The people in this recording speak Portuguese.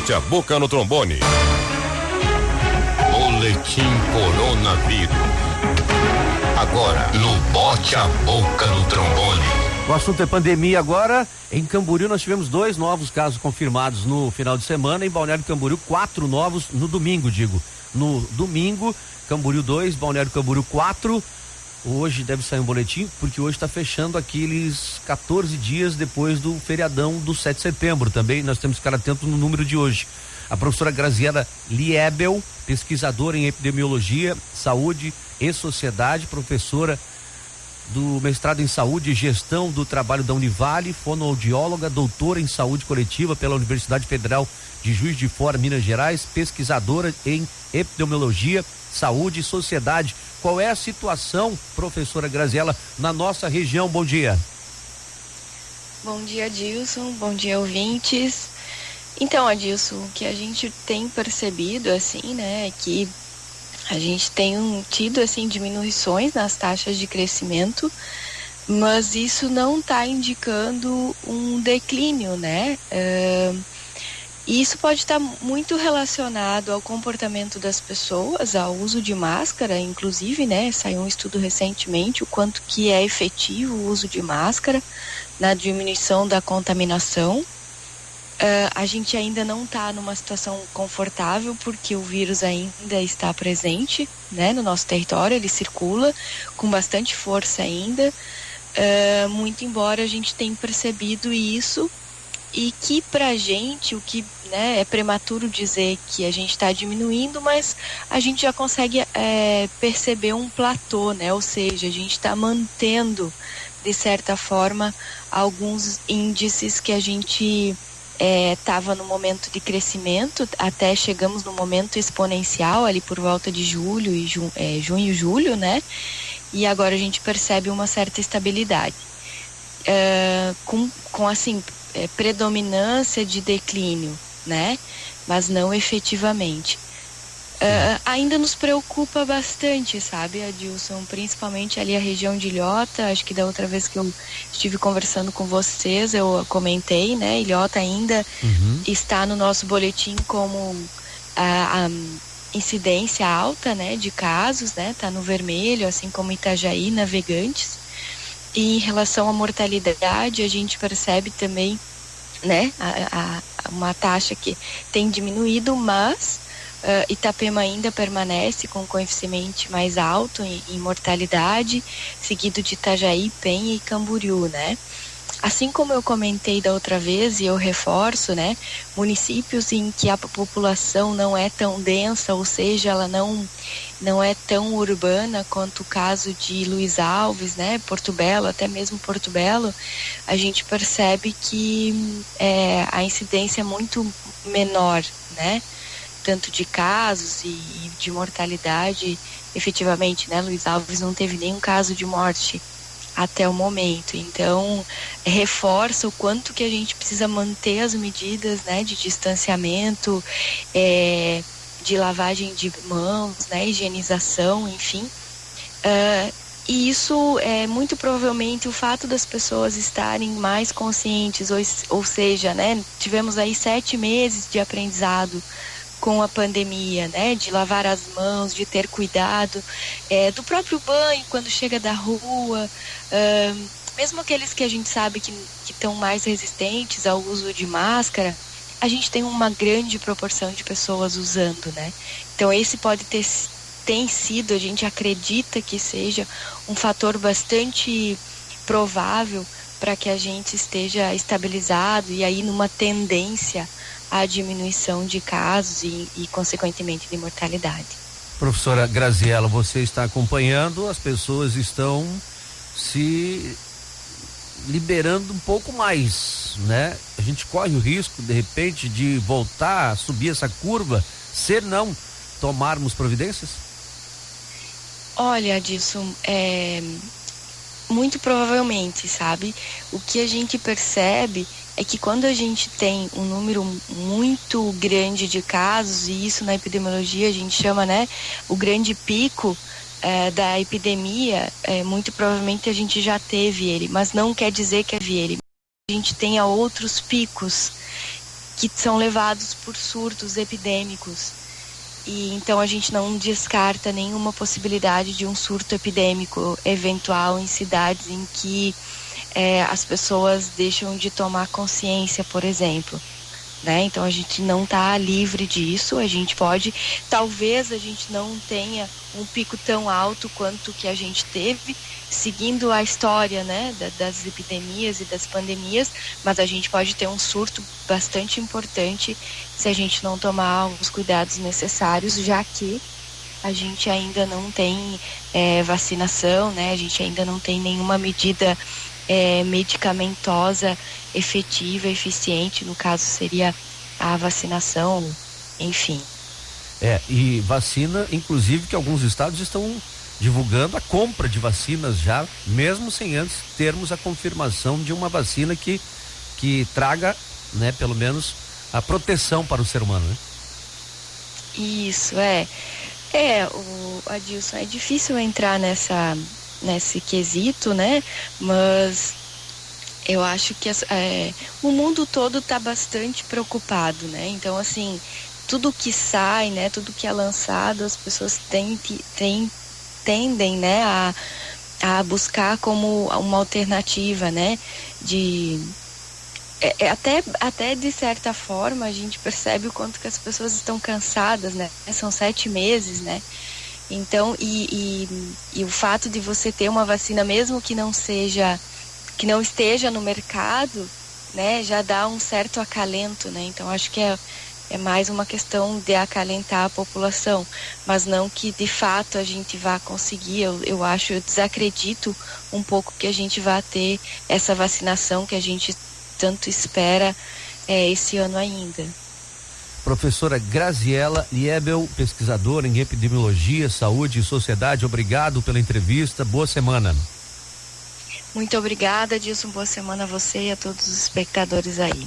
Bote a boca no trombone. Boletim Coronavírus. Agora, no Bote a boca no trombone. O assunto é pandemia agora. Em Camboriú nós tivemos 2 novos casos confirmados no final de semana. Em Balneário Camboriú, 4 novos no domingo, No domingo, Camboriú 2, Balneário Camboriú 4. Hoje deve sair um boletim, porque hoje está fechando aqueles 14 dias depois do feriadão do 7 de setembro. Também nós temos que ficar atento no número de hoje. A professora Graziela Liebel, pesquisadora em epidemiologia, saúde e sociedade, professora do mestrado em saúde e gestão do trabalho da Univale, fonoaudióloga, doutora em saúde coletiva pela Universidade Federal de Juiz de Fora, Minas Gerais, pesquisadora em epidemiologia, saúde e sociedade. Qual é a situação, professora Graziela, na nossa região? Bom dia. Bom dia, Adilson. Bom dia, ouvintes. Então, Adilson, o que a gente tem percebido, assim, né, é que a gente tem tido, assim, diminuições nas taxas de crescimento, mas isso não está indicando um declínio, né? E isso pode estar muito relacionado ao comportamento das pessoas, ao uso de máscara, inclusive, né? Saiu um estudo recentemente o quanto que é efetivo o uso de máscara na diminuição da contaminação. A gente ainda não está numa situação confortável porque o vírus ainda está presente, né, no nosso território, ele circula com bastante força ainda, muito embora a gente tenha percebido isso e que pra gente, o que, né, é prematuro dizer que a gente está diminuindo, mas a gente já consegue perceber um platô, né, ou seja, a gente está mantendo, de certa forma, alguns índices que a gente estava no momento de crescimento, até chegamos no momento exponencial ali por volta de junho e julho, né? E agora a gente percebe uma certa estabilidade, com assim, predominância de declínio, né? Mas não efetivamente. Ainda nos preocupa bastante, sabe, Adilson? Principalmente ali a região de Ilhota. Acho que da outra vez que eu estive conversando com vocês, eu comentei, né? Ilhota ainda está no nosso boletim como a incidência alta, né, de casos, né? Tá no vermelho, assim como Itajaí, Navegantes. E em relação à mortalidade, a gente percebe também, né, uma taxa que tem diminuído, mas Itapema ainda permanece com coeficiente mais alto em mortalidade, seguido de Itajaí, Penha e Camboriú, né? Assim como eu comentei da outra vez e eu reforço, né? Municípios em que a população não é tão densa, ou seja, ela não é tão urbana quanto o caso de Luiz Alves, né? Porto Belo, até mesmo Porto Belo, a gente percebe que a incidência é muito menor, né? Tanto de casos e de mortalidade, efetivamente, né? Luiz Alves não teve nenhum caso de morte até o momento. Então, reforça o quanto que a gente precisa manter as medidas, né? De distanciamento, de lavagem de mãos, né? Higienização, enfim. E isso é muito provavelmente o fato das pessoas estarem mais conscientes, ou seja, né? Tivemos aí 7 meses de aprendizado com a pandemia, né, de lavar as mãos, de ter cuidado, do próprio banho quando chega da rua, mesmo aqueles que a gente sabe que estão mais resistentes ao uso de máscara, a gente tem uma grande proporção de pessoas usando, né? Então esse tem sido, a gente acredita que seja um fator bastante provável para que a gente esteja estabilizado e aí numa tendência à diminuição de casos e consequentemente, de mortalidade. Professora Graziela, você está acompanhando, as pessoas estão se liberando um pouco mais, né? A gente corre o risco, de repente, de voltar a subir essa curva, se não tomarmos providências? Olha, Adilson, muito provavelmente, sabe? O que a gente percebe é que quando a gente tem um número muito grande de casos, e isso na epidemiologia a gente chama, né, o grande pico da epidemia, muito provavelmente a gente já teve ele, mas não quer dizer que teve ele. A gente tenha outros picos que são levados por surtos epidêmicos. E então a gente não descarta nenhuma possibilidade de um surto epidêmico eventual em cidades em que as pessoas deixam de tomar consciência, por exemplo. Né? Então a gente não está livre disso, a gente pode, talvez a gente não tenha um pico tão alto quanto que a gente teve, seguindo a história, né, das epidemias e das pandemias, mas a gente pode ter um surto bastante importante se a gente não tomar os cuidados necessários, já que a gente ainda não tem vacinação, né? A gente ainda não tem nenhuma medida medicamentosa efetiva, eficiente, no caso seria a vacinação, enfim. E vacina, inclusive, que alguns estados estão divulgando a compra de vacinas já, mesmo sem antes termos a confirmação de uma vacina que traga, né, pelo menos a proteção para o ser humano, né? Isso, Adilson, é difícil entrar nesse quesito, né? Mas eu acho que o mundo todo está bastante preocupado, né? Então, assim, tudo que sai, né? Tudo que é lançado, as pessoas tendem, né? A buscar como uma alternativa, né? Até de certa forma a gente percebe o quanto que as pessoas estão cansadas, né? São 7 meses, né? Então, e o fato de você ter uma vacina, mesmo que não esteja no mercado, né, já dá um certo acalento, né? Então, acho que é mais uma questão de acalentar a população, mas não que de fato a gente vá conseguir. Eu desacredito um pouco que a gente vá ter essa vacinação que a gente tanto espera esse ano ainda. Professora Graziela Liebel, pesquisadora em epidemiologia, saúde e sociedade, obrigado pela entrevista, boa semana. Muito obrigada, Dilson, boa semana a você e a todos os espectadores aí.